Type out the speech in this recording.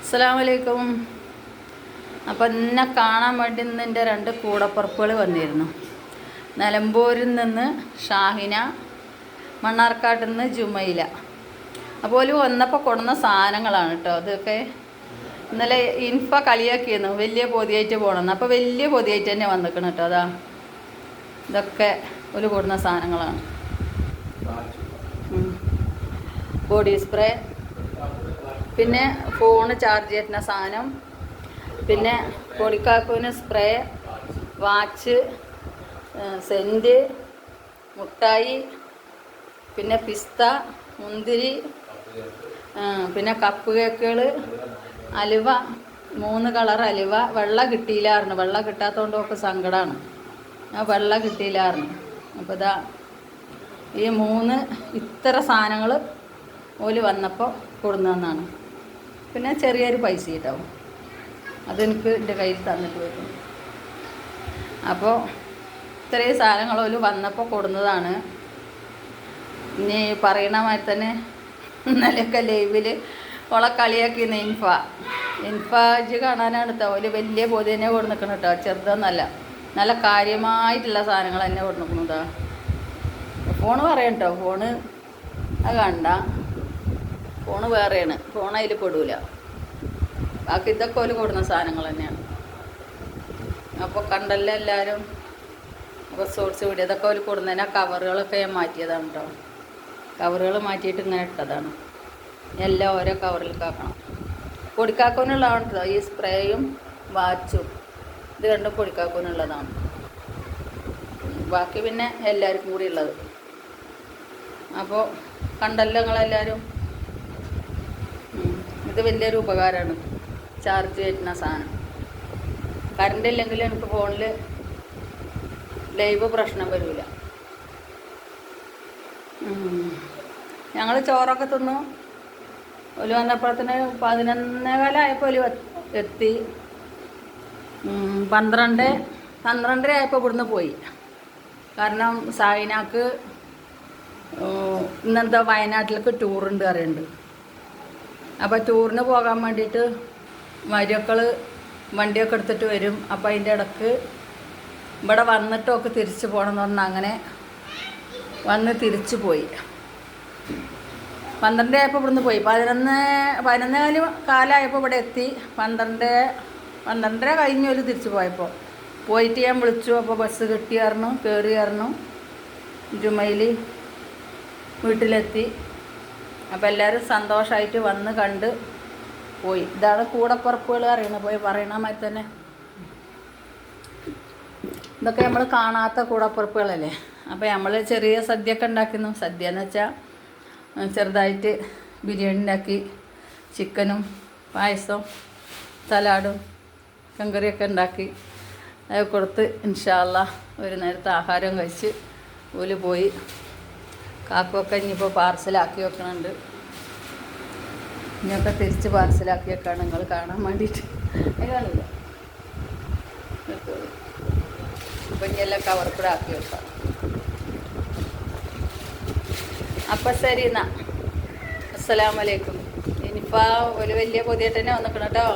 അസ്സലാമലൈക്കും. അപ്പം എന്നെ കാണാൻ വേണ്ടി ഇന്ന് എൻ്റെ 2 കൂടപ്പുറപ്പുകൾ വന്നിരുന്നു. നിലമ്പൂരിൽ നിന്ന് ഷാഹിന, മണ്ണാർക്കാട്ടിൽ നിന്ന് ജുമൈല. അപ്പോൾ ഒരു വന്നപ്പോൾ കൊടുന്ന സാധനങ്ങളാണ് കേട്ടോ. അതൊക്കെ ഇന്നലെ ഇൻഫ കളിയാക്കിയിരുന്നു, വലിയ പൊതിയായിട്ട് പോകണമെന്ന്. അപ്പോൾ വലിയ പൊതിയായിട്ട് തന്നെ വന്നിക്കണം കേട്ടോ. അതാ ഇതൊക്കെ ഒരു കൊടുന്ന സാധനങ്ങളാണ്. ബോഡി സ്പ്രേ, പിന്നെ ഫോണ് ചാർജ് ചെയ്യുന്ന സാധനം, പിന്നെ പൊടിക്കാക്കൂന് സ്പ്രേ, വാച്ച്, സെൻറ്റ്, മുട്ടായി, പിന്നെ പിസ്ത, മുന്തിരി, പിന്നെ കപ്പ് കേക്കുകൾ, അലുവ, 3 കളർ അലുവ. വെള്ളം കിട്ടിയില്ലായിരുന്നു, വെള്ളം കിട്ടാത്തതുകൊണ്ട് ഒക്കെ സങ്കടമാണ്. വെള്ളം കിട്ടിയില്ലായിരുന്നു. അപ്പോൾ ഇതാ ഈ 3 ഇത്ര സാധനങ്ങൾ ഓല് വന്നപ്പോൾ കൊടുന്നതെന്നാണ്. പിന്നെ ചെറിയൊരു പൈസ കിട്ടാവും, അതെനിക്ക് എൻ്റെ കയ്യിൽ തന്നിട്ട് വരും. അപ്പോൾ ഇത്രയും സാധനങ്ങൾ ഓല് വന്നപ്പോൾ കൊടുന്നതാണ്. ഇനി പറയണ മാതിരി തന്നെ ഇന്നലെയൊക്കെ ലൈവിൽ ഓളെ കളിയാക്കിന്ന് ഇൻഫ ഇജ്ജ് കാണാനാണ് കേട്ടോ. ഓല് വലിയ പൊതി തന്നെ കൊടു നിൽക്കണം കേട്ടോ, ചെറുതൊന്നല്ല, നല്ല കാര്യമായിട്ടുള്ള സാധനങ്ങൾ തന്നെ കൊടു നിൽക്കുന്നതാ. ഫോണ് പറയാം കേട്ടോ, ഫോണ് അത് കണ്ട, ഫോണ് വേറെയാണ്, ഫോൺ അതിൽ പെടൂല. ബാക്കി ഇതൊക്കെ ഓല് കൊടുന്ന സാധനങ്ങൾ തന്നെയാണ്. അപ്പോൾ കണ്ടല്ലോ എല്ലാവരും. അപ്പോൾ സോഴ്സ് വീഡിയോ ഇതൊക്കെ ഓല് കൊടുന്നതിന് ആ കവറുകളൊക്കെ ഞാൻ മാറ്റിയതാണ് കേട്ടോ. കവറുകൾ മാറ്റിയിട്ട് ഇങ്ങനെ ഇട്ടതാണ്. എല്ലാം ഓരോ കവറിലേക്ക് ആക്കണം. പൊടിക്കാക്കാനുള്ളതാണ് കേട്ടോ ഈ സ്പ്രേയും വാച്ചും. ഇത് രണ്ടും പൊടിക്കാക്കാനുള്ളതാണ്. ബാക്കി പിന്നെ എല്ലാവർക്കും കൂടി ഉള്ളത്. അപ്പോൾ കണ്ടല്ലോ നിങ്ങളെല്ലാവരും. ഇത് വലിയൊരു ഉപകാരമാണ്, ചാർജ് ചെയ്യുന്ന സാധനം. കറണ്ട് ഇല്ലെങ്കിൽ എനിക്ക് ഫോണിൽ ലൈവ് പ്രശ്നം വരില്ല. ഞങ്ങൾ ചോറൊക്കെ തിന്നു. ഒരു വന്നപ്പോഴത്തേന് 11:15 ഒരു എത്തി. 12:30 ആയപ്പോൾ ഇവിടുന്ന് പോയി. കാരണം സായിനാക്ക് ഇന്നെന്താ വയനാട്ടിലേക്ക് ടൂറുണ്ട് അറിയുന്നുണ്ട്. അപ്പോൾ ടൂറിന് പോകാൻ വേണ്ടിയിട്ട് മരുമക്കൾ വണ്ടിയൊക്കെ എടുത്തിട്ട് വരും. അപ്പോൾ അതിൻ്റെ ഇടക്ക് ഇവിടെ വന്നിട്ടൊക്കെ തിരിച്ച് പോകണമെന്ന് പറഞ്ഞാൽ അങ്ങനെ വന്ന് തിരിച്ചു പോയി. 12 ആയപ്പോൾ ഇവിടുന്ന് പോയി. 11 കാലമായപ്പോൾ ഇവിടെ എത്തി. 12:30 കഴിഞ്ഞ് ഒരു തിരിച്ചു പോയപ്പോൾ പോയിട്ട് ഞാൻ വിളിച്ചു. അപ്പോൾ ബസ് കിട്ടിയായിരുന്നു, കയറിയായിരുന്നു. ജുമൈൽ വീട്ടിലെത്തി. അപ്പോൾ എല്ലാവരും സന്തോഷമായിട്ട് വന്ന് കണ്ട് പോയി. ഇതാണ് കൂടപ്പുറപ്പുകൾ അറിയണത്. പോയി പറയണ മാതിരി തന്നെ ഇതൊക്കെ നമ്മൾ കാണാത്ത കൂടപ്പുറപ്പുകളല്ലേ. അപ്പോൾ നമ്മൾ ചെറിയ സദ്യയൊക്കെ ഉണ്ടാക്കുന്നു. സദ്യ എന്ന് വെച്ചാൽ ചെറുതായിട്ട് ബിരിയാണി ഉണ്ടാക്കി, ചിക്കനും പായസവും സലാഡും കങ്കറിയൊക്കെ ഉണ്ടാക്കി അത് കൊടുത്ത് ഇൻഷാ അല്ലാഹ് ഒരു നേരത്തെ ആഹാരം കഴിച്ച് ഓല് പോയി. കാക്കൊക്കെ ഇനിയിപ്പോൾ പാർസലാക്കി വെക്കണുണ്ട്. ഇനിയൊക്കെ തിരിച്ച് പാർസലാക്കി വെക്കാണ് നിങ്ങൾ കാണാൻ വേണ്ടിയിട്ട്. കാണില്ല. അപ്പം ഇനി എല്ലാം കവർ കൂടെ ആക്കി വെക്കാം. അപ്പം ശരി എന്നാൽ അസ്സലാമലൈക്കും. ഇനിയിപ്പോൾ ഒരു വലിയ പൊതിയായിട്ട് തന്നെ വന്നിക്കണം കേട്ടോ.